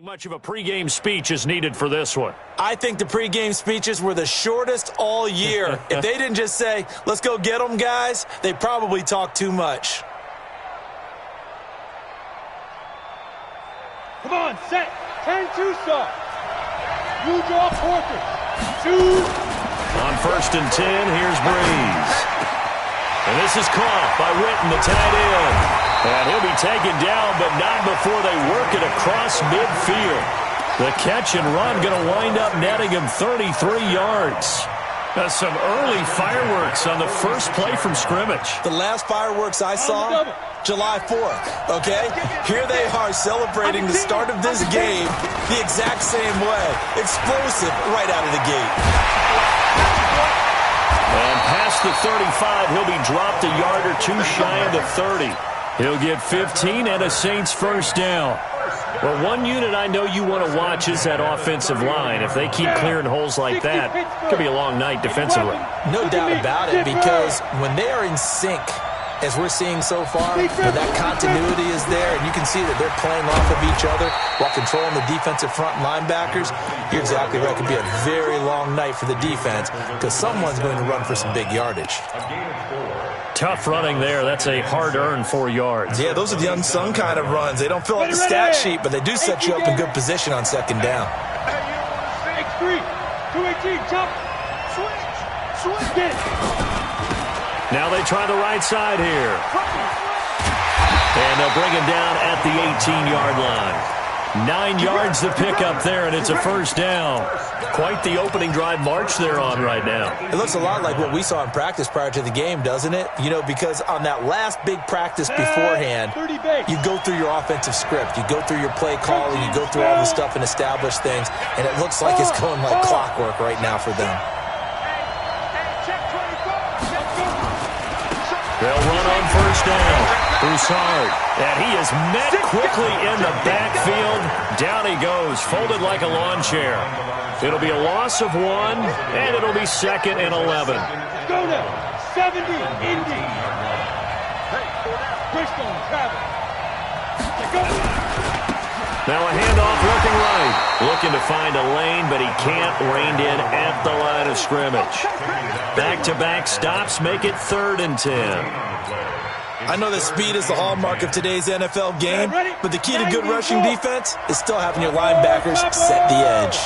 Much of a pregame speech is needed for this one. I think the pregame speeches were the shortest all year. If they didn't just say, let's go get them, guys, they probably talked too much. Come on, set. 10-2 start. You draw quarter. 2. On 1st and 10, here's Breeze. And this is caught by Witten, the tight end. And he'll be taken down, but not before they work it across midfield. The catch and run going to wind up netting him 33 yards. That's some early fireworks on the first play from scrimmage. The last fireworks I saw, July 4th, okay? Here they are celebrating the start of this game the exact same way. Explosive right out of the gate. And past the 35, he'll be dropped a yard or two shy of the 30. He'll get 15 and a Saints first down. Well, one unit I know you want to watch is that offensive line. If they keep clearing holes like that, it could be a long night defensively. No doubt about it, because when they are in sync, as we're seeing so far, that continuity is there, and you can see that they're playing off of each other while controlling the defensive front linebackers. You're exactly right. It could be a very long night for the defense because someone's going to run for some big yardage. Tough running there. That's a hard-earned 4 yards. Yeah, those are the unsung kind of runs. They don't fill out the stat sheet, but they do set you up in good position on second down. X3, 218, jump, switch, get it. Now they try the right side here. And they'll bring him down at the 18-yard line. 9 yards to pick up there, and it's a first down. Quite the opening drive march they're on right now. It looks a lot like what we saw in practice prior to the game, doesn't it? You know, because on that last big practice beforehand, you go through your offensive script. You go through your play calling. You go through all the stuff and establish things, and it looks like it's going like clockwork right now for them. They'll run on first down. Broussard, and he is met quickly in the backfield. Down he goes, folded like a lawn chair. It'll be a loss of 1, and it'll be 2nd and 11. Go now, 70, Indy. Bristol, travel. Now a handoff looking right. Looking to find a lane, but he can't. Reined in at the line of scrimmage. Back-to-back stops make it 3rd and 10. I know that speed is the hallmark of today's NFL game, but the key to good rushing defense is still having your linebackers set the edge.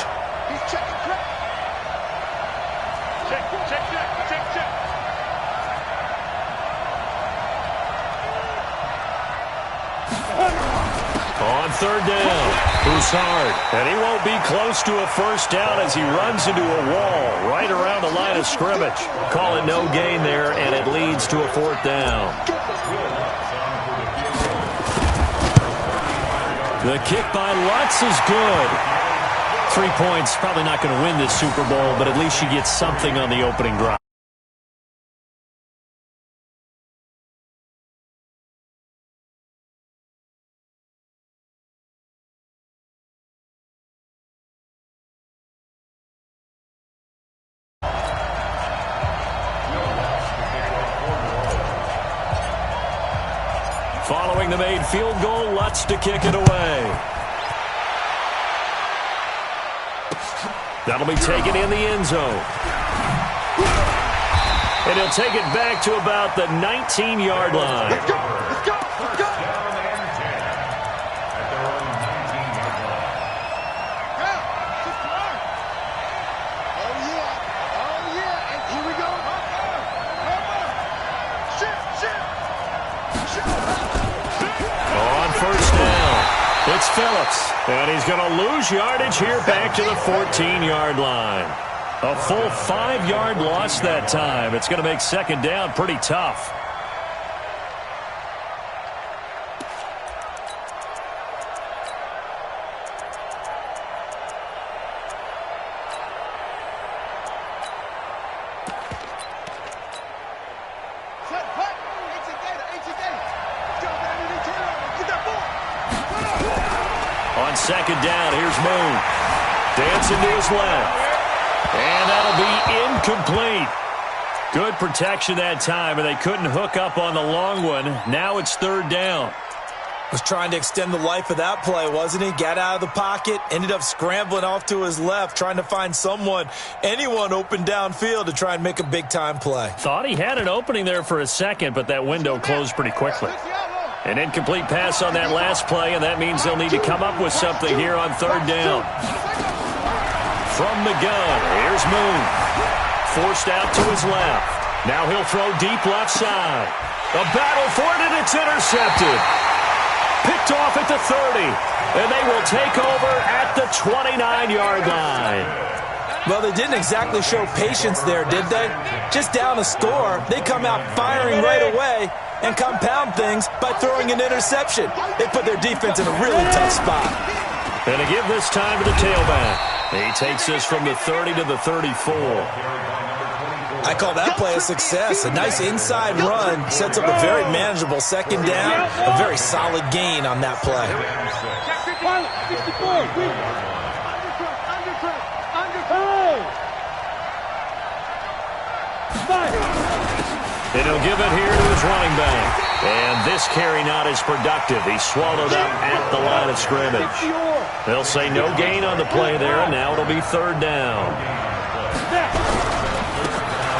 On 3rd down, Broussard, and he won't be close to a first down as he runs into a wall right around the line of scrimmage. Call it no gain there, and it leads to a 4th down. The kick by Lutz is good. 3 points, probably not going to win this Super Bowl, but at least you get something on the opening drive. Following the made field goal, Lutz to kick it away. That'll be taken in the end zone. And he'll take it back to about the 19-yard line. Let's go, let's go, let's go. It's Phillips, and he's going to lose yardage here back to the 14-yard line. A full 5-yard loss that time. It's going to make 2nd down pretty tough. On 2nd down, here's Moon. Dancing to his left. And that'll be incomplete. Good protection that time, and they couldn't hook up on the long one. Now it's 3rd down. Was trying to extend the life of that play, wasn't he? Got out of the pocket, ended up scrambling off to his left, trying to find anyone open downfield to try and make a big-time play. Thought he had an opening there for a second, but that window closed pretty quickly. An incomplete pass on that last play, and that means they'll need to come up with something here on third down. From the gun, here's Moon. Forced out to his left. Now he'll throw deep left side. A battle for it, and it's intercepted. Picked off at the 30, and they will take over at the 29-yard line. Well, they didn't exactly show patience there, did they? Just down a score, they come out firing right away and compound things by throwing an interception. They put their defense in a really tough spot. And to give this time to the tailback. He takes this from the 30 to the 34. I call that play a success. A nice inside run sets up a very manageable second down. A very solid gain on that play. And he'll give it here to his running back. And this carry not as productive. He's swallowed up at the line of scrimmage. They'll say no gain on the play there, and now it'll be third down.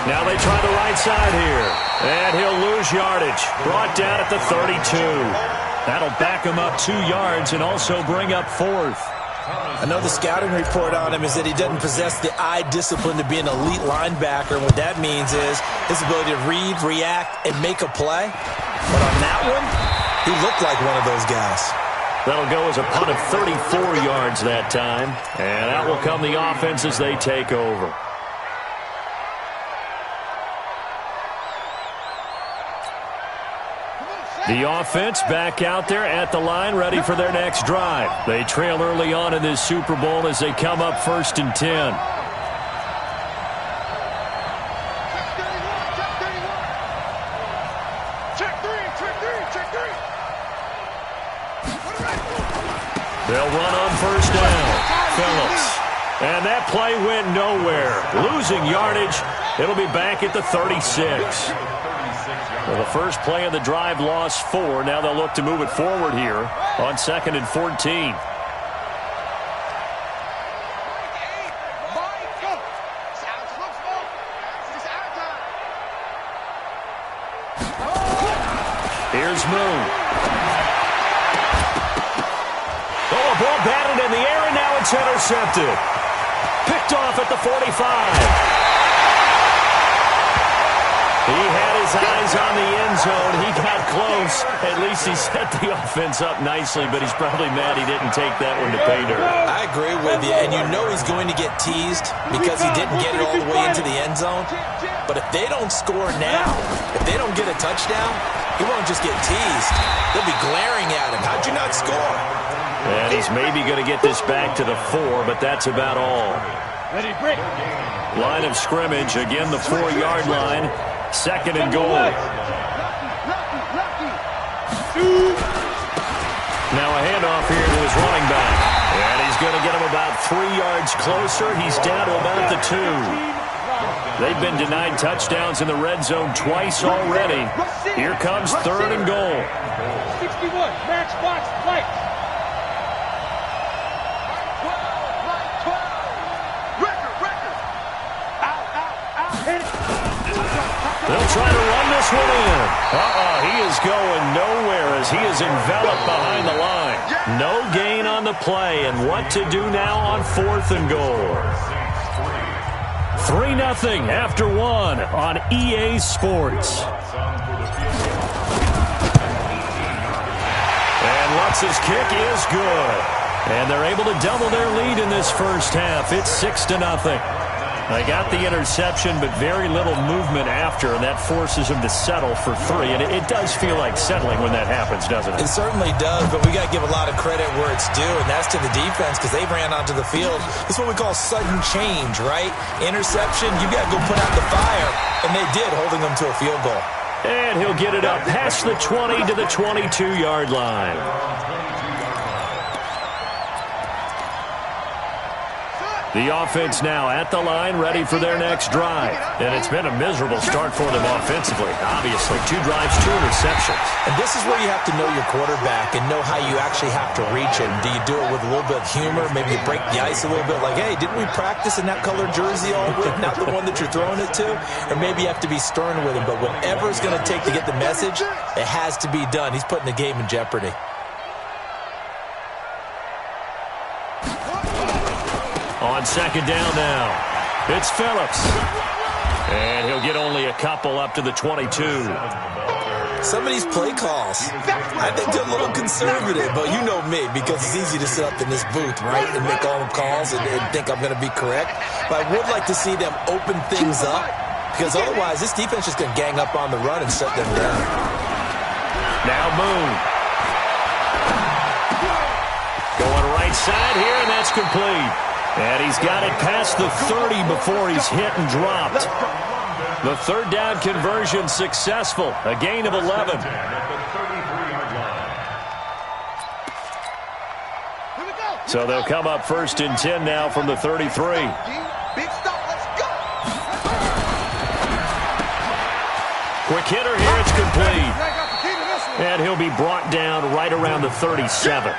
Now they try the right side here. And he'll lose yardage. Brought down at the 32. That'll back him up 2 yards and also bring up fourth. I know the scouting report on him is that he doesn't possess the eye discipline to be an elite linebacker. And what that means is his ability to read, react, and make a play. But on that one, he looked like one of those guys. That'll go as a punt of 34 yards that time. And out will come the offense as they take over. The offense back out there at the line, ready for their next drive. They trail early on in this Super Bowl as they come up 1st and 10. They'll run on 1st down. Phillips. And that play went nowhere. Losing yardage. It'll be back at the 36. Well, the first play of the drive lost 4. Now they'll look to move it forward here on 2nd and 14. Here's Moon. Oh, a ball batted in the air, and now it's intercepted. Picked off at the 45. He had his eyes on the end zone. He got close. At least he set the offense up nicely, but he's probably mad he didn't take that one to pay dirt. I agree with you, and you know he's going to get teased because he didn't get it all the way into the end zone. But if they don't score now, if they don't get a touchdown, he won't just get teased. They'll be glaring at him. How'd you not score? And he's maybe going to get this back to the 4, but that's about all. Line of scrimmage, again the 4-yard line. 2nd and goal. Now a handoff here to his running back. And he's going to get him about 3 yards closer. He's down to about the 2. They've been denied touchdowns in the red zone twice already. Here comes 3rd and goal. 61, match box, light. They'll try to run this one in. He is going nowhere as he is enveloped behind the line. No gain on the play, and what to do now on 4th and goal. 3-0 after 1 on EA Sports. And Lutz's kick is good. And they're able to double their lead in this first half. It's 6-0. They got the interception, but very little movement after, and that forces them to settle for 3. And it does feel like settling when that happens, doesn't it? It certainly does, but we got to give a lot of credit where it's due, and that's to the defense because they ran onto the field. It's what we call sudden change, right? Interception, you got to go put out the fire, and they did, holding them to a field goal. And he'll get it up past the 20 to the 22-yard line. The offense now at the line, ready for their next drive. And it's been a miserable start for them offensively. Obviously, 2 drives, 2 interceptions. And this is where you have to know your quarterback and know how you actually have to reach him. Do you do it with a little bit of humor? Maybe you break the ice a little bit like, hey, didn't we practice in that colored jersey all week? Not the one that you're throwing it to? Or maybe you have to be stern with him. But whatever it's going to take to get the message, it has to be done. He's putting the game in jeopardy. On second down now, it's Phillips. And he'll get only a couple up to the 22. Some of these play calls, I think they're a little conservative, but you know me, because it's easy to sit up in this booth, right, and make all the calls and think I'm going to be correct. But I would like to see them open things up, because otherwise this defense is going to gang up on the run and shut them down. Now Moon. Going right side here, and that's complete. And he's got it past the 30 before he's hit and dropped. The third down conversion successful. A gain of 11. So they'll come up 1st and 10 now from the 33. Big stop, let's go. Quick hitter here, it's complete. And he'll be brought down right around the 37.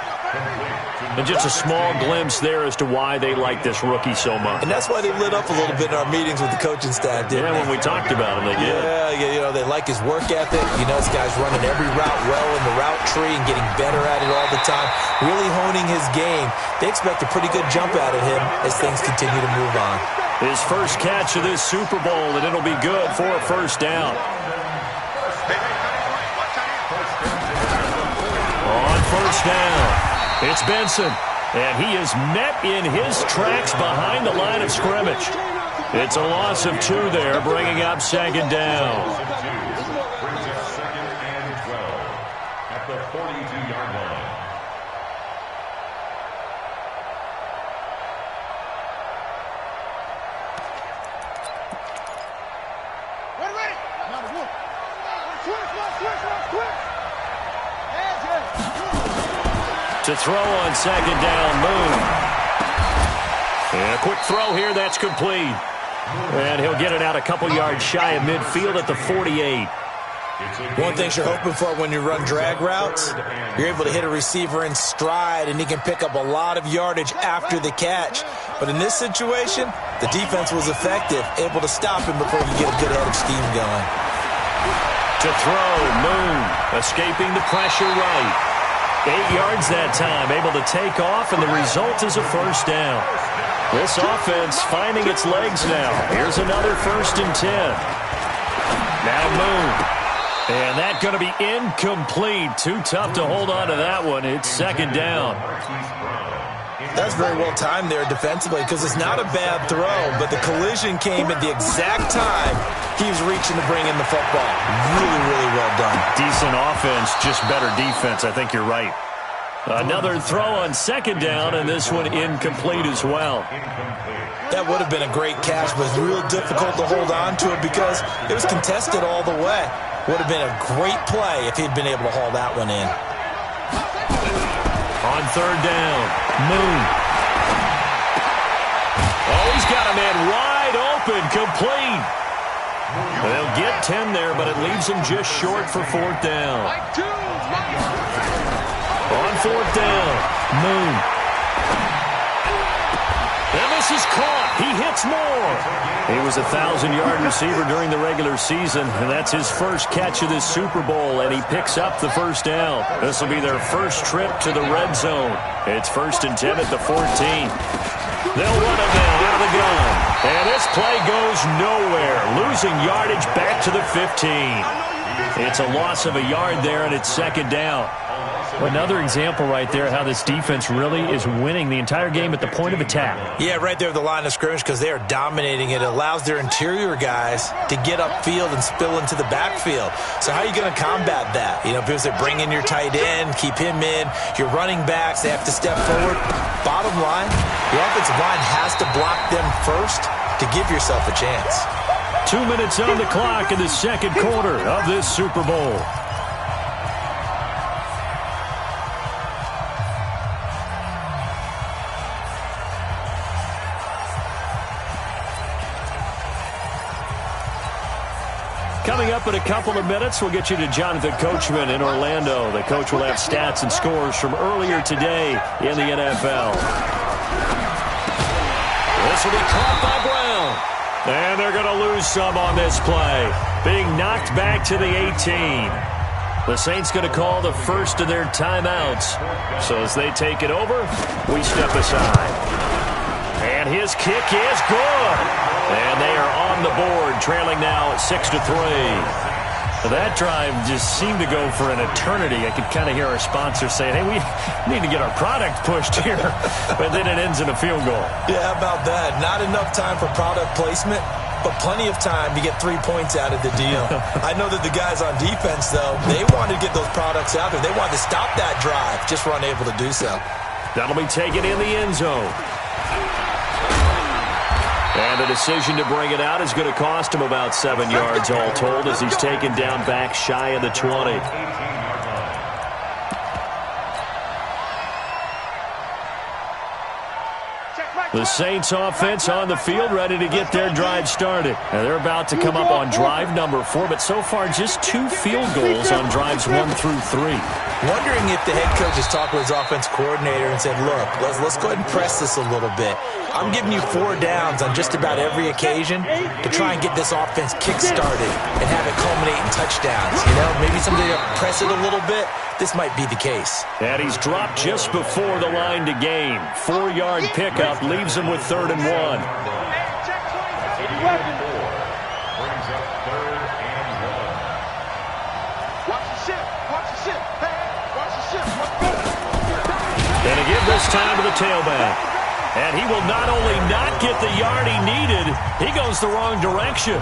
And just a small glimpse there as to why they like this rookie so much. And that's why they lit up a little bit in our meetings with the coaching staff, didn't they? When we talked about him, they did. Yeah, you know, they like his work ethic. You know, this guy's running every route well in the route tree and getting better at it all the time, really honing his game. They expect a pretty good jump out of him as things continue to move on. His first catch of this Super Bowl, and it'll be good for a first down. On first down. It's Benson, and he is met in his tracks behind the line of scrimmage. It's a loss of 2 there, bringing up second down. Second and 12 at the 42-yard line. Ready. Switch. To throw on second down, Moon. And a quick throw here, that's complete. And he'll get it out a couple yards shy of midfield at the 48. One thing you're hoping for when you run drag routes, you're able to hit a receiver in stride, and he can pick up a lot of yardage after the catch. But in this situation, the defense was effective, able to stop him before he get a good head of steam going. To throw, Moon, escaping the pressure right. 8 yards that time, able to take off, and the result is a first down. This offense finding its legs now. Here's another 1st and 10. Now Moon. And that's going to be incomplete. Too tough to hold on to that one. It's second down. That's very well timed there defensively, because it's not a bad throw, but the collision came at the exact time he was reaching to bring in the football. Really, really well done. Decent offense, just better defense. I think you're right. Another throw on second down, and this one incomplete as well. That would have been a great catch, but it's real difficult to hold on to it because it was contested all the way. Would have been a great play if he'd been able to haul that one in. On third down, Moon. Oh, he's got a man wide open, complete. They'll get 10 there, but it leaves him just short for 4th down. On 4th down, Moon. And this is caught. He hits more. He was a 1,000-yard receiver during the regular season, and that's his first catch of this Super Bowl, and he picks up the first down. This will be their first trip to the red zone. It's 1st and 10 at the 14. They'll run it now out of the gun. And this play goes nowhere, losing yardage back to the 15. It's a loss of a yard there, and it's second down. Another example right there how this defense really is winning the entire game at the point of attack. Yeah, right there at the line of scrimmage, because they are dominating it. It allows their interior guys to get upfield and spill into the backfield. So how are you going to combat that? You know, if it was to bring in your tight end, keep him in, your running backs, they have to step forward. Bottom line, your offensive line has to block them first to give yourself a chance. 2 minutes on the clock in the second quarter of this Super Bowl. Coming up in a couple of minutes, we'll get you to Jonathan Coachman in Orlando. The coach will have stats and scores from earlier today in the NFL. This will be caught by Brown. And they're going to lose some on this play. Being knocked back to the 18. The Saints going to call the first of their timeouts. So as they take it over, we step aside. And his kick is good. And they are on the board, trailing now 6-3. That drive just seemed to go for an eternity. I could kind of hear our sponsor saying, hey, we need to get our product pushed here. But then it ends in a field goal. Yeah, how about that? Not enough time for product placement, but plenty of time to get 3 points out of the deal. I know that the guys on defense, though, they wanted to get those products out there. They wanted to stop that drive, just were unable to do so. That'll be taken in the end zone. And the decision to bring it out is going to cost him about 7 yards all told as he's taken down back shy of the 20. The Saints offense on the field ready to get their drive started. And they're about to come up on drive number 4, but so far just 2 field goals on drives 1 through 3. Wondering if the head coach has talked with his offense coordinator and said, look, let's go ahead and press this a little bit. I'm giving you 4 downs on just about every occasion to try and get this offense kick-started and have it culminate in touchdowns. You know, maybe somebody to press it a little bit. This might be the case. And he's dropped just before the line to gain. 4-yard pickup leaves him with 3rd and 1. Brings up 3rd and 1. Watch the ship. Watch the ship. Hey, watch the ship. And to give this time to the tailback. And he will not only not get the yard he needed, he goes the wrong direction.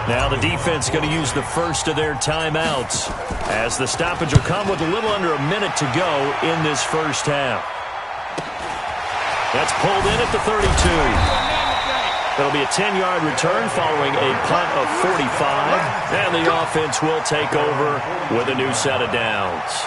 Now the defense going to use the first of their timeouts as the stoppage will come with a little under a minute to go in this first half. That's pulled in at the 32. It'll be a 10-yard return following a punt of 45. And the offense will take over with a new set of downs.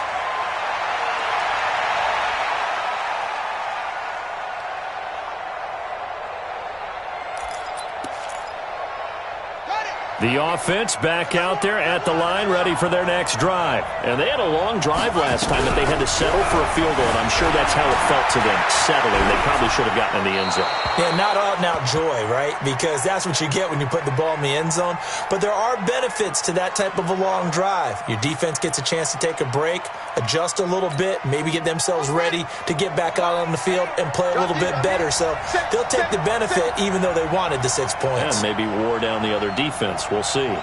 The offense back out there at the line, ready for their next drive. And they had a long drive last time that they had to settle for a field goal, and I'm sure that's how it felt to them, settling. They probably should have gotten in the end zone. Yeah, not out-and-out joy, right? Because that's what you get when you put the ball in the end zone. But there are benefits to that type of a long drive. Your defense gets a chance to take a break, adjust a little bit, maybe get themselves ready to get back out on the field and play a little bit better. So they'll take the benefit even though they wanted the 6 points. And maybe wore down the other defense. We'll see.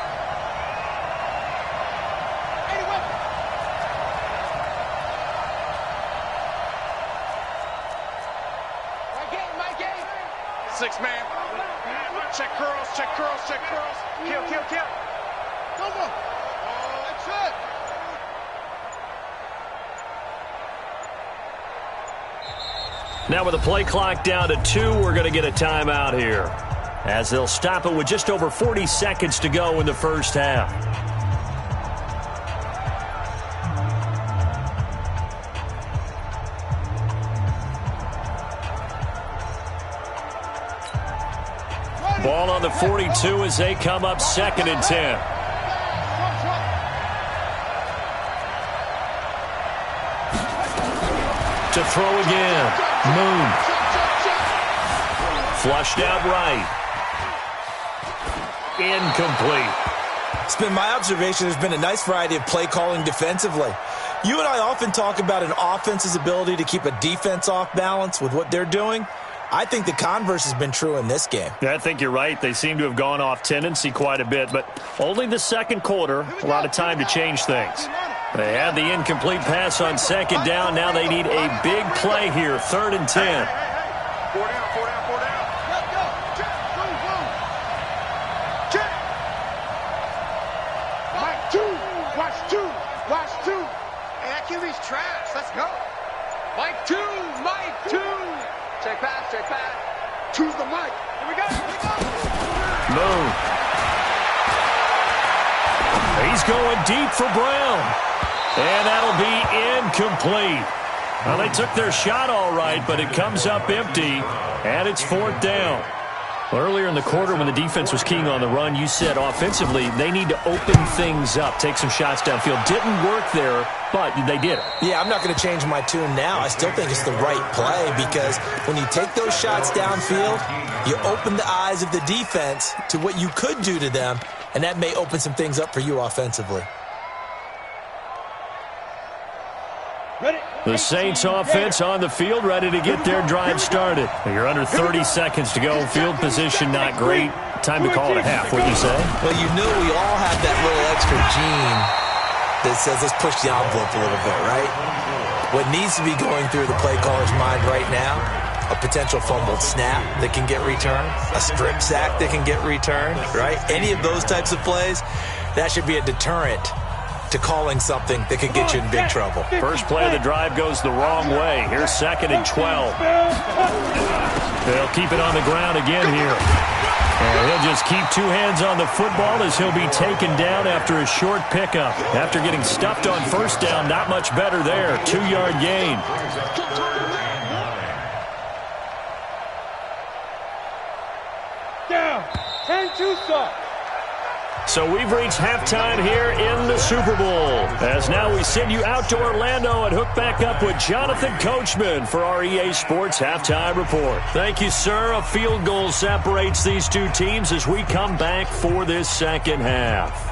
Six-man. Check curls, check curls, check curls. Kill, kill, kill. Go, go. That's it. Now with the play clock down to 2, we're going to get a timeout here, as they'll stop it with just over 40 seconds to go in the first half. Ball on the 42 as they come up 2nd and 10. To throw again. Moon. Flushed out right. Incomplete. It's been my observation there's been a nice variety of play calling defensively. You and I often talk about an offense's ability to keep a defense off balance with what they're doing. I think the converse has been true in this game. Yeah, I think you're right. They seem to have gone off tendency quite a bit, but only the second quarter, a lot of time to change things. They had the incomplete pass on 2nd down. Now they need a big play here, 3rd and 10. 4 down, 4 down, 4 down. Check. Mike 2. Watch 2. Watch 2. Hey, that QB's trash. Let's go. Mike 2. Mike 2. Check pass, check pass. Choose the mic. Here we go, here we go. Moon. He's going deep for Brown. And that'll be incomplete. Well, they took their shot all right, but it comes up empty, and it's 4th down. Well, earlier in the quarter when the defense was keying on the run, you said offensively they need to open things up, take some shots downfield. Didn't work there, but they did it. Yeah, I'm not going to change my tune now. I still think it's the right play because when you take those shots downfield, you open the eyes of the defense to what you could do to them, and that may open some things up for you offensively. The Saints offense on the field, ready to get their drive started. You're under 30 seconds to go. Field position not great. Time to call it a half, wouldn't you say? Well, you know we all have that little extra gene that says let's push the envelope a little bit, right? What needs to be going through the play caller's mind right now, a potential fumbled snap that can get returned, a strip sack that can get returned, right? Any of those types of plays, that should be a deterrent to calling something that could get you in big trouble. First play of the drive goes the wrong way. Here's 2nd and 12. They'll keep it on the ground again here. And he'll just keep 2 hands on the football as he'll be taken down after a short pickup. After getting stuffed on first down, not much better there. 2-yard gain. Down. 10-2 stop. So we've reached halftime here in the Super Bowl. As now we send you out to Orlando and hook back up with Jonathan Coachman for our EA Sports Halftime Report. Thank you, sir. A field goal separates these two teams as we come back for this second half.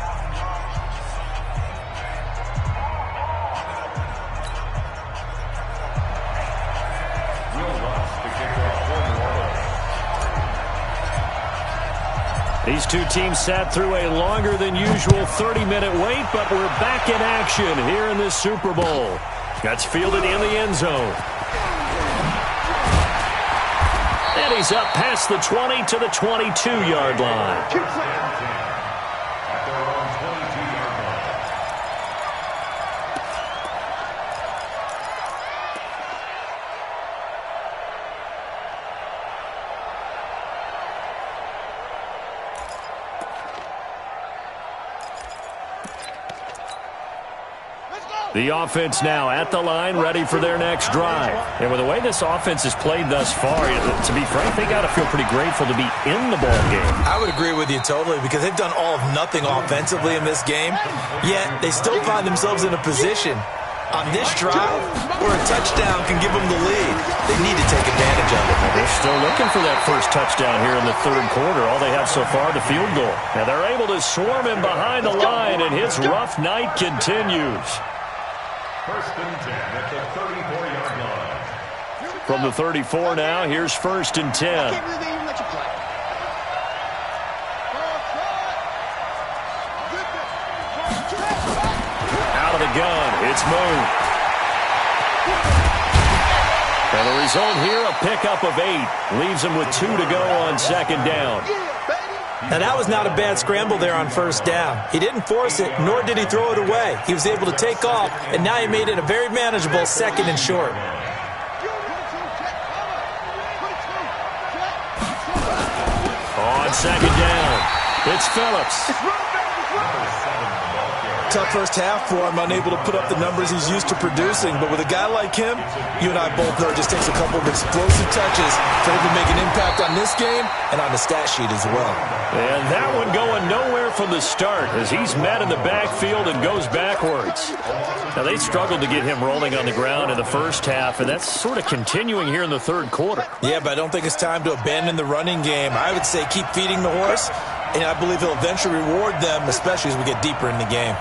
These two teams sat through a longer than usual 30-minute wait, but we're back in action here in this Super Bowl. That's fielded in the end zone. And he's up past the 20 to the 22-yard line. The offense now at the line, ready for their next drive. And with the way this offense has played thus far, to be frank, they got to feel pretty grateful to be in the ball game. I would agree with you totally because they've done all of nothing offensively in this game, yet they still find themselves in a position on this drive where a touchdown can give them the lead. They need to take advantage of it. They're still looking for that first touchdown here in the third quarter. All they have so far, the field goal. And they're able to swarm him behind the line, and his rough night continues. 1st and 10 at the 34-yard line. From the 34 now, here's 1st and 10. Out of the gun, it's Moon. And the result here, a pickup of 8. Leaves him with 2 to go on 2nd down. Now, that was not a bad scramble there on 1st down. He didn't force it, nor did he throw it away. He was able to take off, and now he made it a very manageable 2nd and short. On 2nd down, it's Phillips. Tough first half for him, unable to put up the numbers he's used to producing. But with a guy like him, you and I both know it just takes a couple of explosive touches for him to make an impact on this game and on the stat sheet as well. And that one going nowhere from the start as he's met in the backfield and goes backwards. Now, they struggled to get him rolling on the ground in the first half, and that's sort of continuing here in the third quarter. Yeah, but I don't think it's time to abandon the running game. I would say keep feeding the horse, and I believe he'll eventually reward them, especially as we get deeper in the game.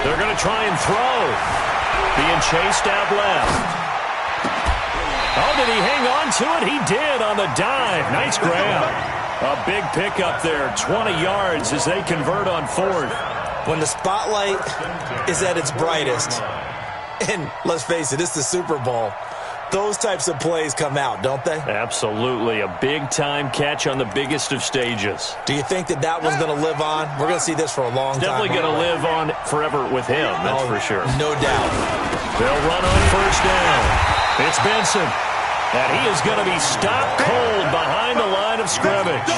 They're going to try and throw. Being chased out left. Oh, did he hang on to it? He did on the dive. Nice grab. A big pickup there, 20 yards as they convert on 4th. When the spotlight is at its brightest, and let's face it, it's the Super Bowl, those types of plays come out, don't they? Absolutely. A big-time catch on the biggest of stages. Do you think that that one's going to live on? We're going to see this for a long time. Definitely going to live on forever with him, that's for sure. No doubt. They'll run on 1st down. It's Benson. And he is going to be stopped cold behind the line of scrimmage.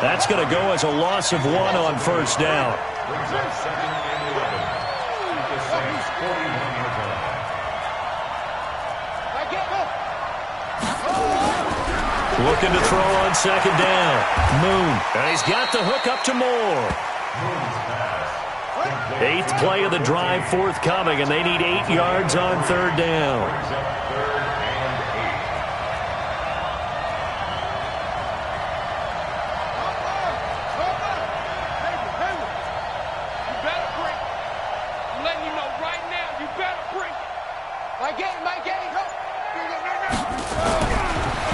That's going to go as a loss of 1 on 1st down. Brings up 2nd and 11. Keep the Saints 41 yards line. Looking to throw on second down. Moon. And he's got the hook up to Moore. 8th play of the drive forthcoming, and they need 8 yards on third down.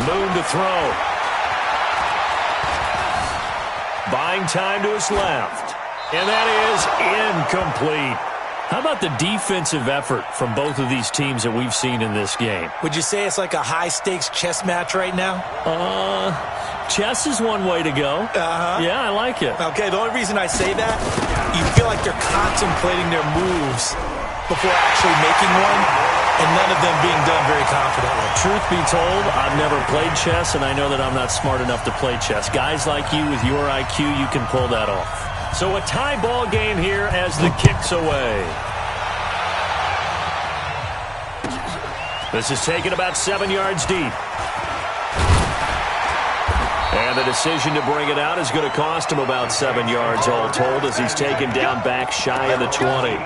Moon to throw. Buying time to his left. And that is incomplete. How about the defensive effort from both of these teams that we've seen in this game? Would you say it's like a high-stakes chess match right now? Chess is one way to go. Yeah, I like it. Okay, the only reason I say that, you feel like they're contemplating their moves before actually making one, and none of them being done very confidently. Truth be told, I've never played chess, and I know that I'm not smart enough to play chess. Guys like you with your IQ, you can pull that off. So a tie ball game here as the kick's away. This is taken about 7 yards deep. And the decision to bring it out is going to cost him about 7 yards all told as he's taken down back shy of the 20.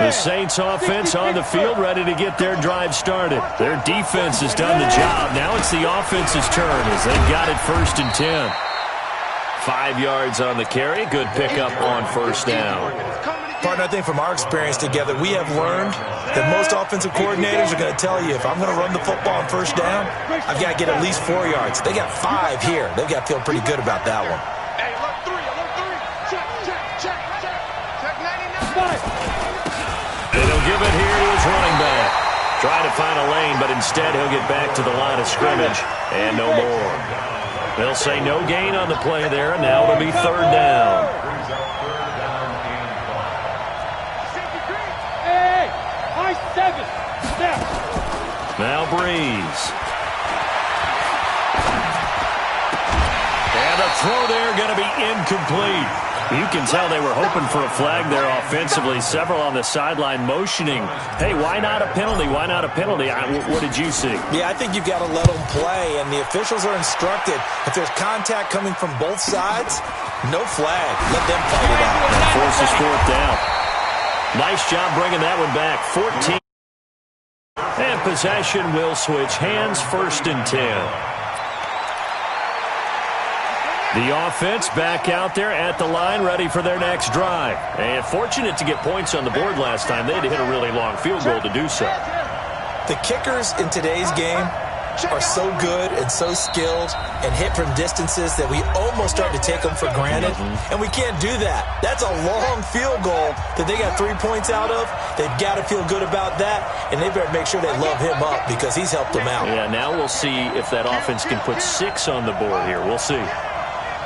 The Saints offense on the field ready to get their drive started. Their defense has done the job. Now it's the offense's turn as they've got it 1st and 10. 5 yards on the carry. Good pickup on first down. Partner, I think from our experience together, we have learned that most offensive coordinators are going to tell you, if I'm going to run the football on first down, I've got to get at least 4 yards. They got 5 here. They've got to feel pretty good about that one. Hey, look, 3. Check 99. And he'll give it here to his running back. Trying to find a lane, but instead he'll get back to the line of scrimmage and no more. They'll say no gain on the play there, and now it'll be 3rd down. Hey, high 7. Step. Now Breeze. And the throw there going to be incomplete. You can tell they were hoping for a flag there offensively. Several on the sideline motioning, hey, why not a penalty? Why not a penalty? What did you see? Yeah, I think you've got to let them play, and the officials are instructed. If there's contact coming from both sides, no flag. Let them fight it out. And forces 4th down. Nice job bringing that one back. 14. And possession will switch hands, 1st and 10. The offense back out there at the line, ready for their next drive. And fortunate to get points on the board last time. They had to hit a really long field goal to do so. The kickers in today's game are so good and so skilled and hit from distances that we almost start to take them for granted. And we can't do that. That's a long field goal that they got 3 points out of. They've got to feel good about that, and they better make sure they love him up because he's helped them out. Yeah, now we'll see if that offense can put 6 on the board here. We'll see.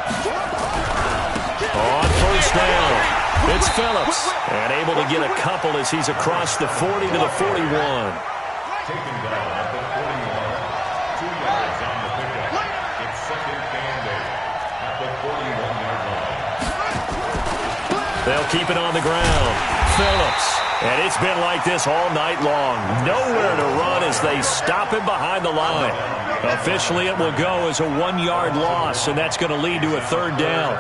On first down, it's Phillips. And able to get a couple as he's across the 40 to the 41. Taken down at the 41. 2 yards on the pickup. It's 2nd and 8 at the 41-yard line. They'll keep it on the ground. Phillips. And it's been like this all night long. Nowhere to run as they stop him behind the line. Officially, it will go as a 1-yard loss, and that's going to lead to a 3rd down.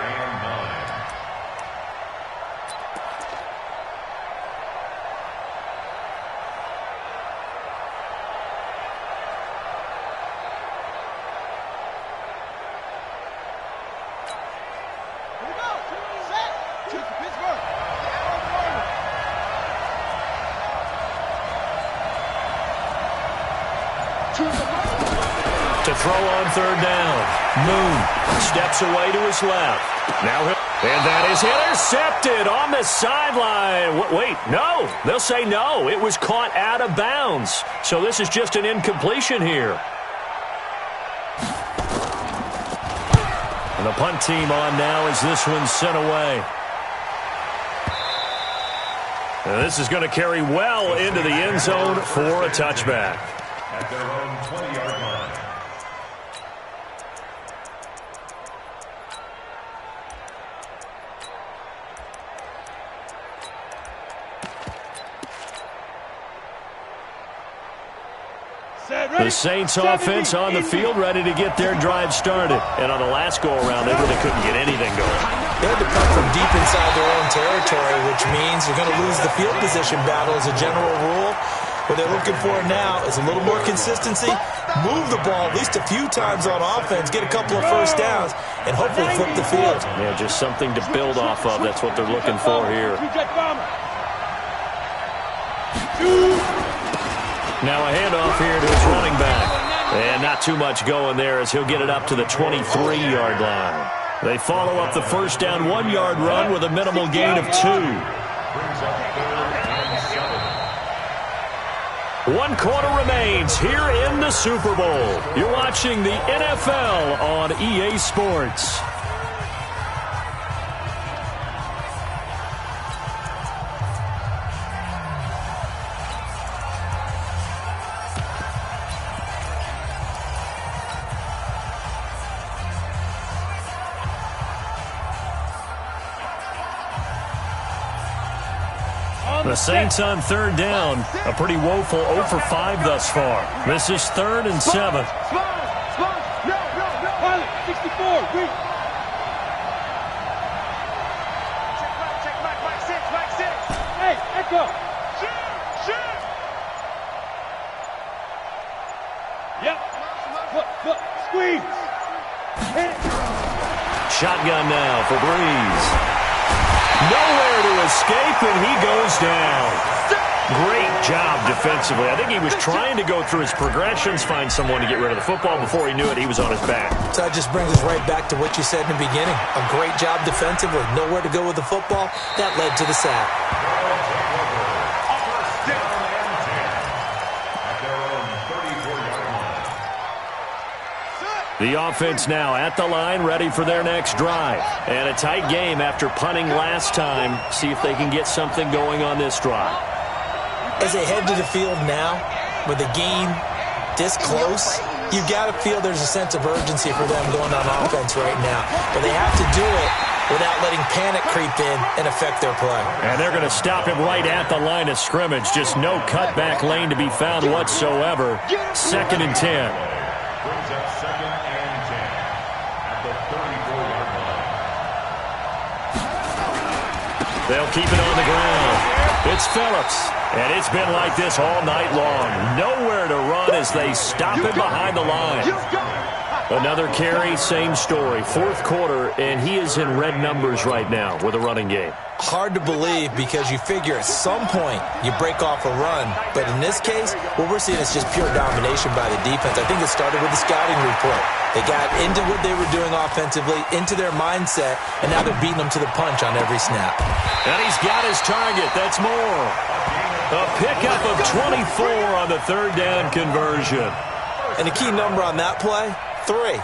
To throw on 3rd down. Moon steps away to his left. And that is intercepted on the sideline. Wait, no. They'll say no. It was caught out of bounds. So this is just an incompletion here. And the punt team on now as this one's sent away. And this is going to carry well into the end zone for a touchback. At their own 20-yard line. The Saints offense on the field, ready to get their drive started. And on the last go-around, they really couldn't get anything going. They had to punt from deep inside their own territory, which means you're going to lose the field position battle as a general rule. What they're looking for now is a little more consistency, move the ball at least a few times on offense, get a couple of first downs, and hopefully flip the field. Yeah, just something to build off of. That's what they're looking for here. Now a handoff here to his running back. And not too much going there as he'll get it up to the 23-yard line. They follow up the first down 1-yard run with a minimal gain of 2. 1 quarter remains here in the Super Bowl. You're watching the NFL on EA Sports. The Saints on third down. A pretty woeful 0 for 5 thus far. This is 3rd and 7. Pilot, 64, reach. Check back, 6. Hey, echo. Shoot. Yep. Look, squeeze. Hit it. Shotgun now for Breeze. Nowhere to escape, and he goes down. Great job defensively. I think he was trying to go through his progressions, find someone to get rid of the football. Before he knew it, he was on his back. So that just brings us right back to what you said in the beginning. A great job defensively. Nowhere to go with the football. That led to the sack. The offense now at the line, ready for their next drive. And a tight game after punting last time. See if they can get something going on this drive. As they head to the field now, with the game this close, you've got to feel there's a sense of urgency for them going on offense right now. But they have to do it without letting panic creep in and affect their play. And they're going to stop him right at the line of scrimmage. Just no cutback lane to be found whatsoever. 2nd and 10. Brings up 2nd and 10 at the 34-yard line. They'll keep it on the ground. It's Phillips. And it's been like this all night long. Nowhere to run as they stop him behind the line. Another carry, same story. 4th quarter, and he is in red numbers right now with a running game. Hard to believe because you figure at some point you break off a run. But in this case, what we're seeing is just pure domination by the defense. I think it started with the scouting report. They got into what they were doing offensively, into their mindset, and now they're beating them to the punch on every snap. And he's got his target. That's more. A pickup of 24 on the 3rd down conversion. And the key number on that play, 3.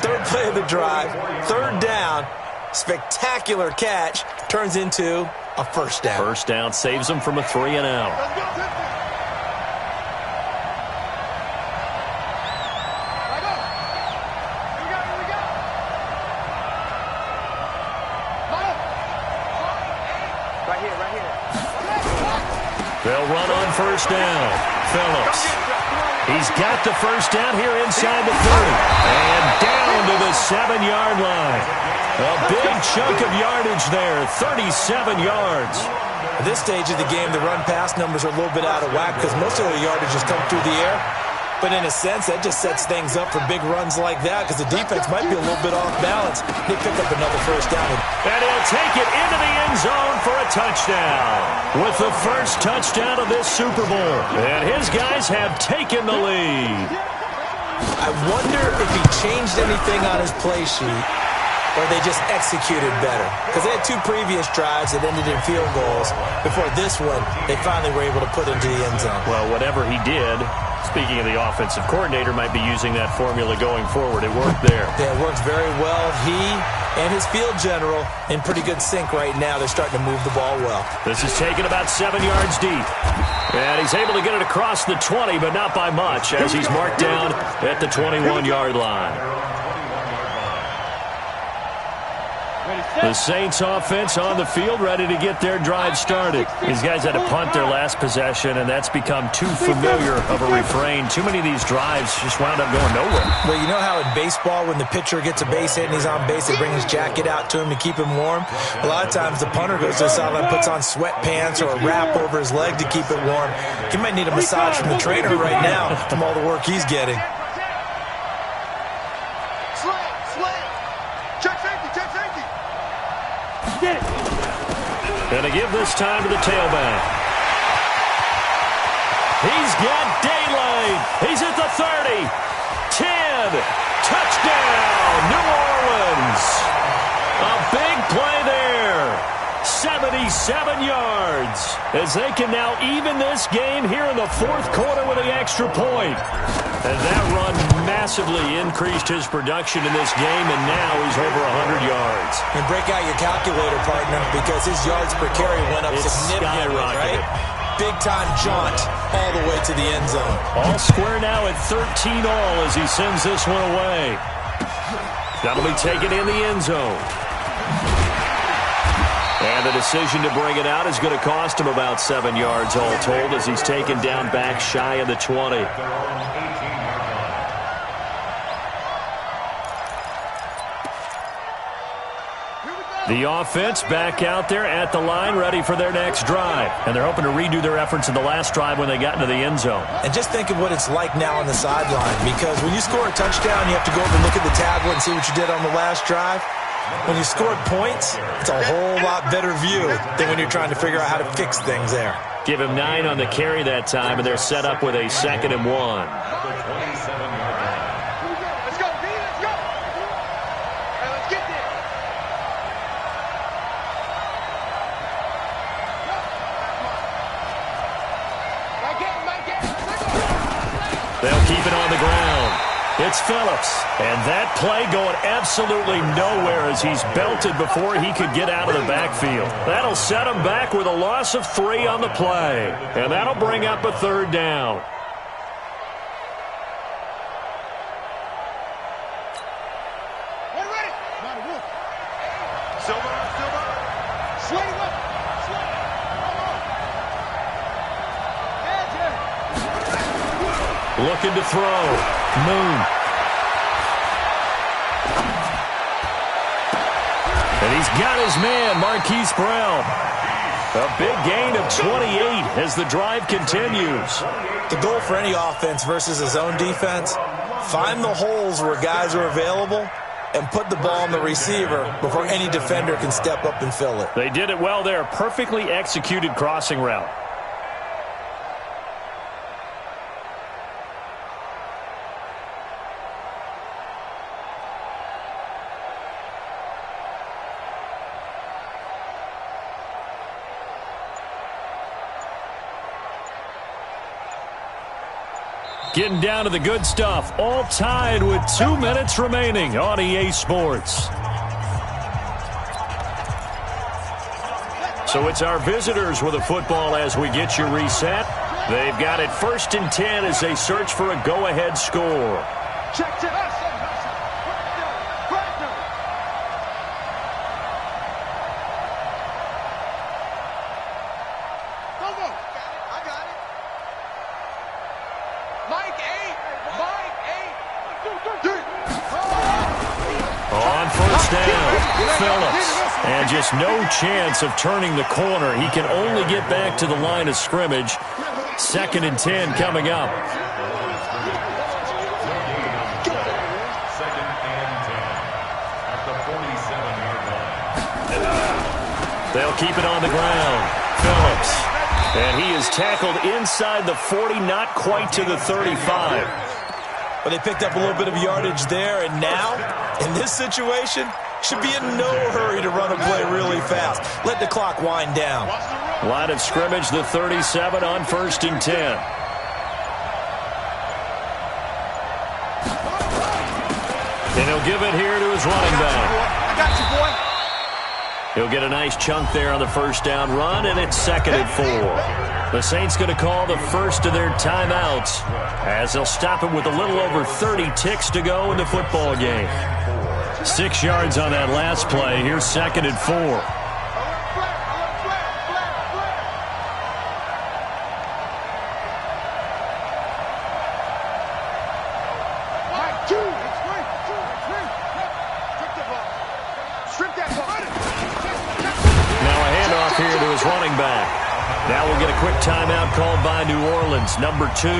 3rd play of the drive, 3rd down, spectacular catch, turns into a first down. First down saves them from a 3 and out. Right here. They'll run on first down. Phillips. He's got the first down here inside the 30. And down to the 7-yard line. A big chunk of yardage there, 37 yards. At this stage of the game, the run-pass numbers are a little bit out of whack because most of the yardage has come through the air. But in a sense, that just sets things up for big runs like that because the defense might be a little bit off balance. They pick up another first down. And he'll take it into the end zone for a touchdown. With the first touchdown of this Super Bowl. And his guys have taken the lead. I wonder if he changed anything on his play sheet or they just executed better. Because they had 2 previous drives that ended in field goals. Before this one, they finally were able to put into the end zone. Well, whatever he did, speaking of the offensive coordinator, might be using that formula going forward. It worked there. Yeah, it works very well. He and his field general in pretty good sync right now. They're starting to move the ball well. This is taken about 7 yards deep. And he's able to get it across the 20, but not by much, as he's marked down at the 21-yard line. The Saints offense on the field, ready to get their drive started. These guys had to punt their last possession, and that's become too familiar of a refrain. Too many of these drives just wound up going nowhere. Well, you know how in baseball, when the pitcher gets a base hit and he's on base, they bring his jacket out to him to keep him warm? A lot of times the punter goes to the sideline, puts on sweatpants or a wrap over his leg to keep it warm. He might need a massage from the trainer right now from all the work he's getting. Going to give this time to the tailback. He's got daylight. He's at the 30. 10. Touchdown, New Orleans. A big play there. 77 yards. As they can now even this game here in the fourth quarter with an extra point. And that run massively increased his production in this game, and now he's over 100 yards. And break out your calculator, partner, because his yards per carry went up significantly, right? Big-time jaunt all the way to the end zone. All square now at 13 all as he sends this one away. That'll be taken in the end zone. And the decision to bring it out is going to cost him about 7 yards all told as he's taken down back shy of the 20. The offense back out there at the line, ready for their next drive. And they're hoping to redo their efforts in the last drive when they got into the end zone. And just think of what it's like now on the sideline, because when you score a touchdown, you have to go over and look at the tablet and see what you did on the last drive. When you scored points, it's a whole lot better view than when you're trying to figure out how to fix things there. Give him 9 on the carry that time, and they're set up with a 2nd and 1. They'll keep it on the ground. It's Phillips. And that play going absolutely nowhere as he's belted before he could get out of the backfield. That'll set him back with a loss of 3 on the play. And that'll bring up a 3rd down. Looking to throw. Moon. And he's got his man, Marquise Brown. A big gain of 28 as the drive continues. The goal for any offense versus a zone defense, find the holes where guys are available and put the ball on the receiver before any defender can step up and fill it. They did it well there. Perfectly executed crossing route. Getting down to the good stuff. All tied with 2 minutes remaining on EA Sports. So it's our visitors with the football as we get you reset. They've got it 1st and 10 as they search for a go-ahead score. Check to us. And just no chance of turning the corner. He can only get back to the line of scrimmage. 2nd and 10 coming up. 2nd and 10 at the 47-yard line. They'll keep it on the ground. Phillips. And he is tackled inside the 40, not quite to the 35. But they picked up a little bit of yardage there, and now, in this situation, should be in no hurry to run a play really fast. Let the clock wind down. Line of scrimmage, the 37 on 1st and 10. And he'll give it here to his running back. I got you, boy. He'll get a nice chunk there on the 1st down run, and it's 2nd and 4. The Saints going to call the first of their timeouts as they'll stop it with a little over 30 ticks to go in the football game. 6 yards on that last play. Here's 2nd and 4. Running back. Now we'll get a quick timeout called by New Orleans, number 2,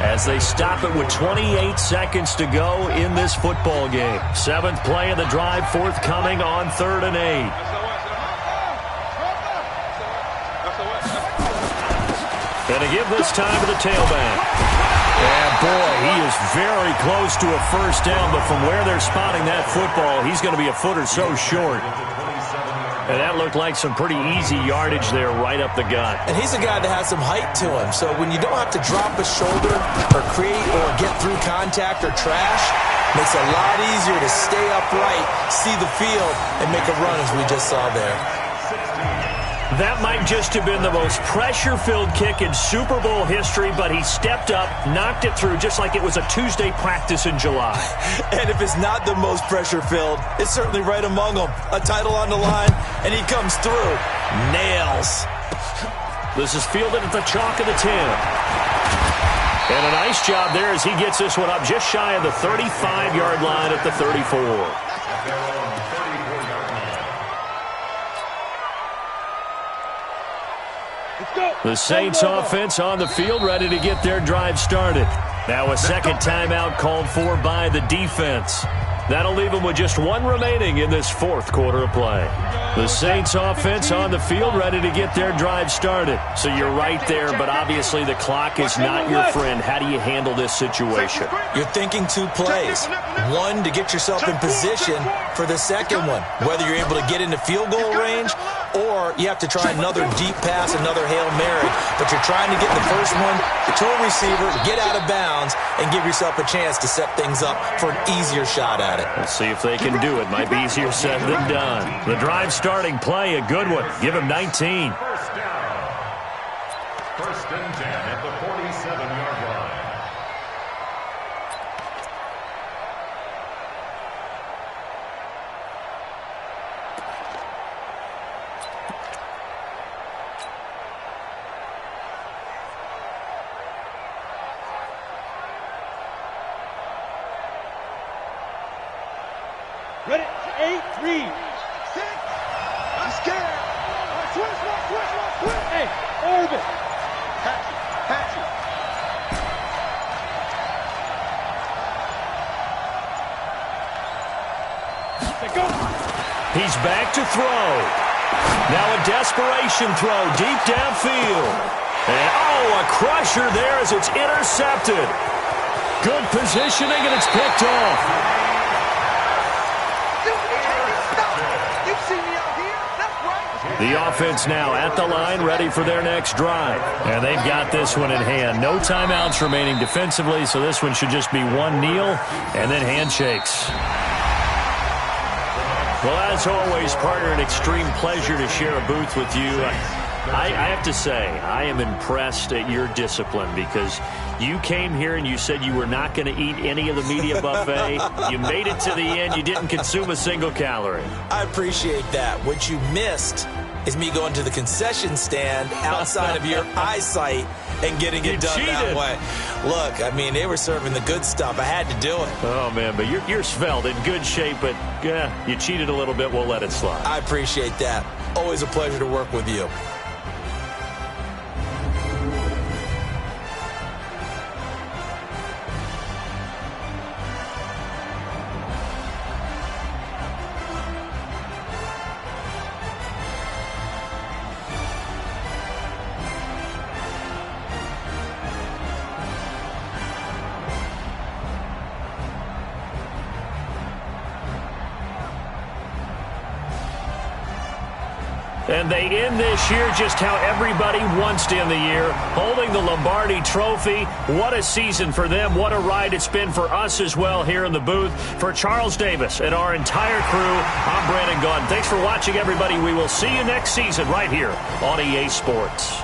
as they stop it with 28 seconds to go in this football game. 7th play of the drive forthcoming on 3rd and 8. And to give this time to the tailback. And boy, he is very close to a first down, but from where they're spotting that football, he's going to be a foot or so short. And that looked like some pretty easy yardage there right up the gut. And he's a guy that has some height to him. So when you don't have to drop a shoulder or create or get through contact or trash, makes it a lot easier to stay upright, see the field, and make a run as we just saw there. That might just have been the most pressure-filled kick in Super Bowl history, but he stepped up, knocked it through just like it was a Tuesday practice in July. And if it's not the most pressure-filled, it's certainly right among them. A title on the line, and he comes through. Nails. This is fielded at the chalk of the 10. And a nice job there as he gets this one up just shy of the 35-yard line at the 34. The Saints offense on the field, ready to get their drive started. Now a second timeout called for by the defense. That'll leave them with just 1 remaining in this 4th quarter of play. The Saints offense on the field, ready to get their drive started. So you're right there, but obviously the clock is not your friend. How do you handle this situation? You're thinking 2 plays. 1 to get yourself in position for the second one, whether you're able to get into field goal range or you have to try another deep pass, another Hail Mary. But you're trying to get the first one to a receiver, get out of bounds, and give yourself a chance to set things up for an easier shot at it. Let's see if they can do it. Might be easier said than done. The drive starting play, a good one. Give him 19. First down. 1st and 10 at the 47-yard line. Ready? 8, 3. 6. I'm scared. Switch. Hey, orbit. Patch it. Go. He's back to throw. Now a desperation throw deep downfield. And a crusher there as it's intercepted. Good positioning, and it's picked off. The offense now at the line, ready for their next drive. And they've got this one in hand. No timeouts remaining defensively, so this one should just be 1 kneel and then handshakes. Well, as always, partner, an extreme pleasure to share a booth with you. I have to say, I am impressed at your discipline because you came here and you said you were not going to eat any of the media buffet. You made it to the end. You didn't consume a single calorie. I appreciate that. What you missed is me going to the concession stand outside of your eyesight and getting it done that way. Look, I mean, they were serving the good stuff. I had to do it. Oh, man, but you're svelte, in good shape, but you cheated a little bit. We'll let it slide. I appreciate that. Always a pleasure to work with you. And they end this year just how everybody wants to end the year, holding the Lombardi Trophy. What a season for them. What a ride it's been for us as well here in the booth. For Charles Davis and our entire crew, I'm Brandon Gaudin. Thanks for watching, everybody. We will see you next season right here on EA Sports.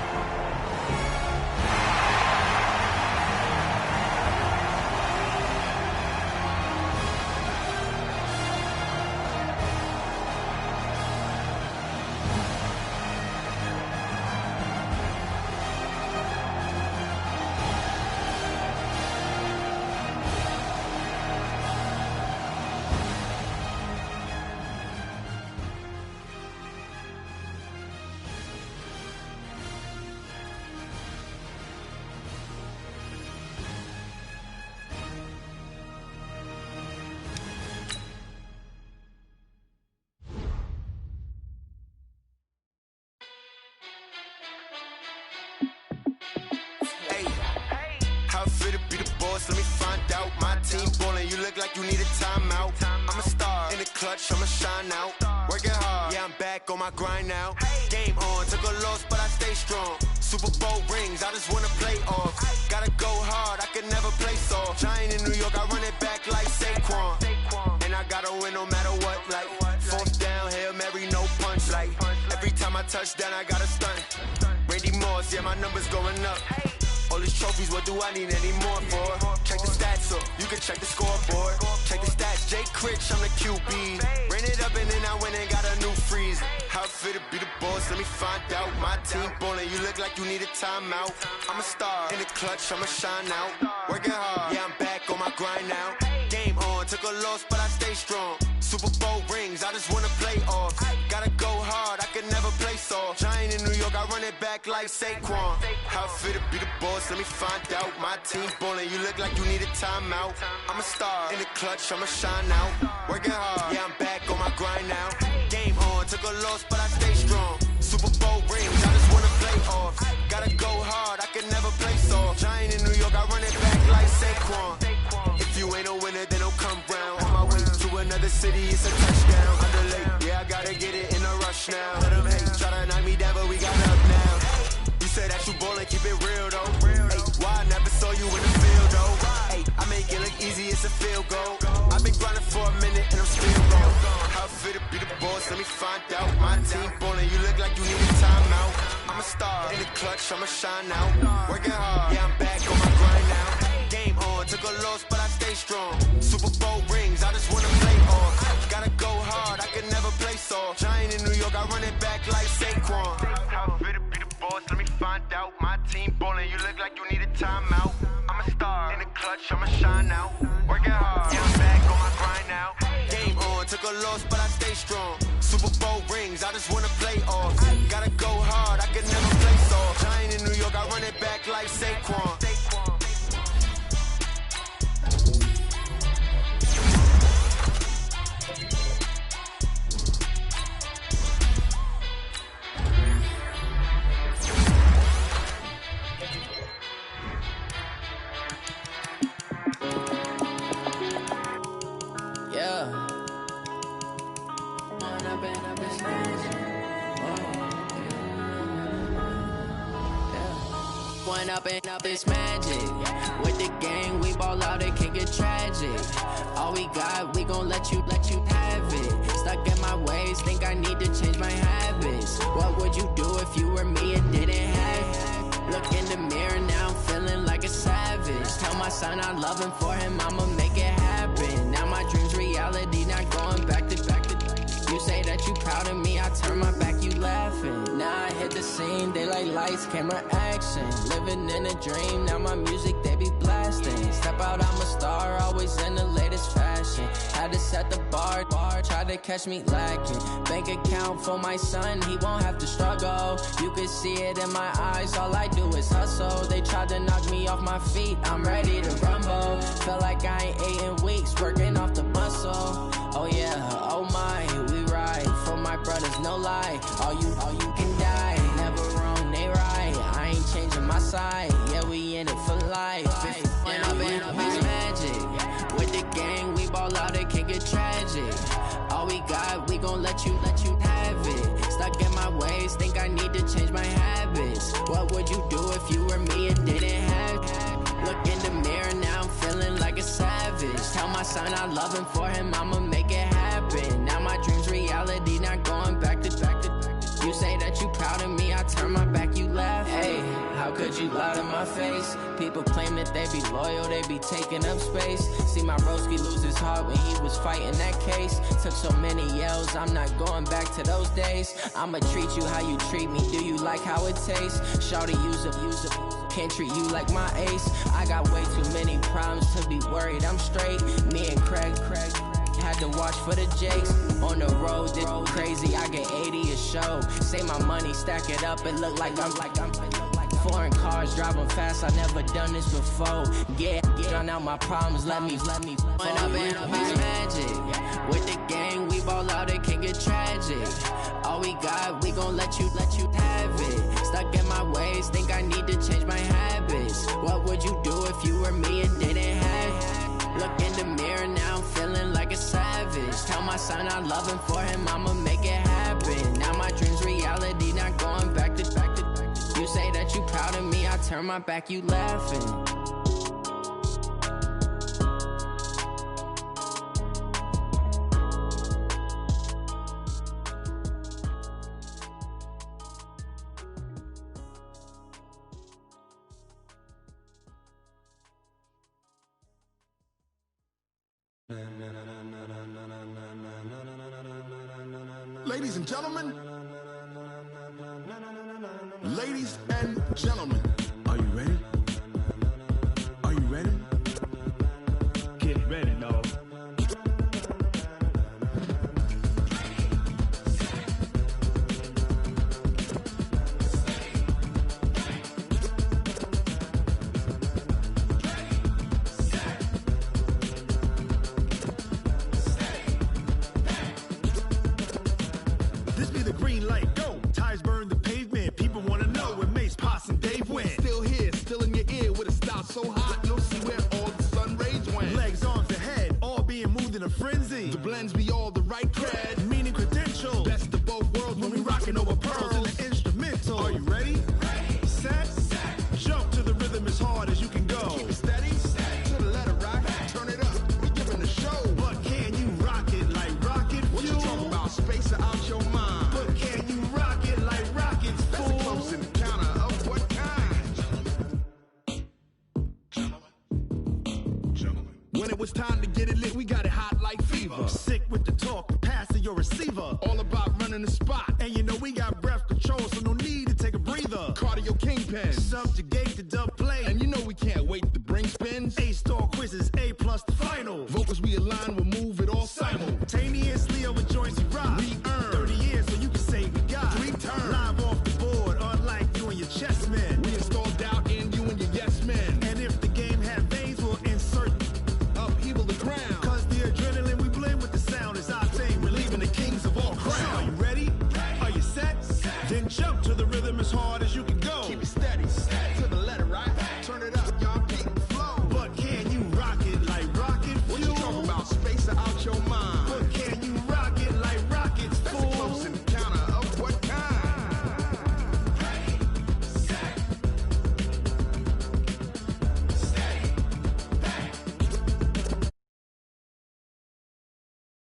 fit to be the boss? Let me find out. My team ballin', you look like you need a timeout. I'm a star in the clutch, I'ma shine out. Working hard, yeah, I'm back on my grind now. Game on, took a loss, but I stay strong. Super Bowl rings, I just wanna play off. Gotta go hard, I can never play soft. Giant in New York, I run it back like Saquon. And I gotta win no matter what, like fourth down, Hail Mary, no punch. Like every time I touch down, I gotta stunt. Randy Moss, yeah, my numbers going up. All these trophies, what do I need any more for? Check the stats up, you can check the scoreboard. Check the stats, Jay Critch, I'm the QB. Ran it up and then I went and got a new freeze. How fit to be the boss, let me find out. My team ballin', you look like you need a timeout. I'm a star in the clutch, I'ma shine out. Working hard, yeah, I'm back on my grind now. Game on, took a loss, but I stay strong. Super Bowl rings, I just wanna play off. Gotta go hard, I can never play soft. Giant in New York, I run it back like Saquon. How fit to be the boss, let me find out. My team ballin', you look like you need a timeout. I'm a star in the clutch, I'ma shine out. Working hard, yeah, I'm back on my grind now. Game on, took a loss, but I stay strong. Super Bowl rings, I just wanna play off. Gotta go hard, I can never play soft. Giant in New York, I run it back like Saquon. If you ain't a winner, then don't come round. On my way to another city, it's a touchdown. Underlay, yeah, I gotta get it in a rush now. Let them hate, try to knock me down, but we got up now. You say that you ballin', keep it real though. Hey, why I never saw you in the field though? Hey, I make it look easy, it's a field goal. I've been grinding for a minute and I'm still going. How fit to be the boss, let me find out. My team ballin', you look like you need a timeout. I'm a star in the clutch, I'ma shine out. Working hard, yeah, I'm back on my grind now. Game on, took a loss, but I stay strong. Super Bowl rings, I just wanna play off. Gotta go hard, I can never play soft. Giant in New York, I run it back like Saquon. How fit to be the boss, let me find out. My team ballin', you look like you need a timeout. I'm a star in the clutch, I'ma shine out. Working hard, yeah, I'm back on my grind now. Game on, took a loss, but I stay strong. Super Bowl rings, I just wanna play off. Gotta go hard, I can never play soft. Giant in New York, I run it back like Saquon. Up it's magic. With the gang, we ball out, it can get tragic. All we got, we gon' let you have it. Stuck in my ways, think I need to change my habits. What would you do if you were me and didn't have it? Look in the mirror, now I'm feeling like a savage. Tell my son I love him, for him I'ma make it happen. Now my dream's reality, not going back to back to. You say that you proud of me, I turn my back, you laughing. Now I hit the scene, they like lights, camera, action. Living in a dream, now my music, they be blasting. Step out, I'm a star, always in the latest fashion. Had to set the bar, try to catch me lacking. Bank account for my son, he won't have to struggle. You can see it in my eyes, all I do is hustle. They tried to knock me off my feet, I'm ready to rumble. Felt like I ain't ate in weeks, working off the muscle. Oh yeah, oh my, we ride for my brothers, no lie. All you can die, never wrong, they right. I ain't changing my side, yeah, we in it for life. When I've been up, it's magic. With the gang, we ball out, it can get tragic. All we got, we gon' let you have it. Stuck in my ways, think I need to change my habits. What would you do if you were me and didn't have it? Look in the mirror, now I'm feeling like a savage. Tell my son I love him, for him I'ma make it happen. Now my dream's reality, not going back to back to. You say that you proud of me, I turn my back, you laugh. Hey, how could you lie to my face? People claim that they be loyal, they be taking up space. See my broski lose his heart when he was fighting that case. Took so many yells, I'm not going back to those days. I'ma treat you how you treat me, do you like how it tastes? Shawty, use up, can't treat you like my ace. I got way too many problems to be worried, I'm straight. Me and Craig had to watch for the Jakes. On the road, this crazy, I get 80 a show. Say my money, stack it up, it look like I'm foreign cars, driving fast, I never done this before. Yeah, drown out my problems, let me When I've been up, it's magic. With the gang, we ball out, it can get tragic. All we got, we gon' let you have it. Stuck in my ways, think I need to change my habits. What would you do if you were me and didn't have it? Look in the mirror, now I'm feeling like a savage. Tell my son I love him, for him I'ma make it happen. Now my dream's reality, not going back to. You say that you proud of me, I turn my back, you laughing. Ladies and gentlemen, are you ready? Are you ready? Get ready, dog. This be the green light, go. Tires burn the pavement. People wanna know where Mace, Poss, and Dave went. Still here, still in your ear with a style so hot, you'll see where all the sun rays went. Legs, arms, and head, all being moved in a frenzy. The blends be all the right cred, meaning credentials. Best of both worlds when we rockin' over pearls in the instrumental. Are you ready? Ready. Set. Jump to the rhythm as hard as you can go. Keep it steady. To the letter rock. Turn it up. We giving the show. But can you rock it like rocket fuel? What you talking about? Space out your mind. But can you rock it like rockets, fool? That's a close encounter of what kind? Gentlemen. When it was time to get it lit, we got it hot like fever. Sick with the talk, pass to your receiver. All about running the spot.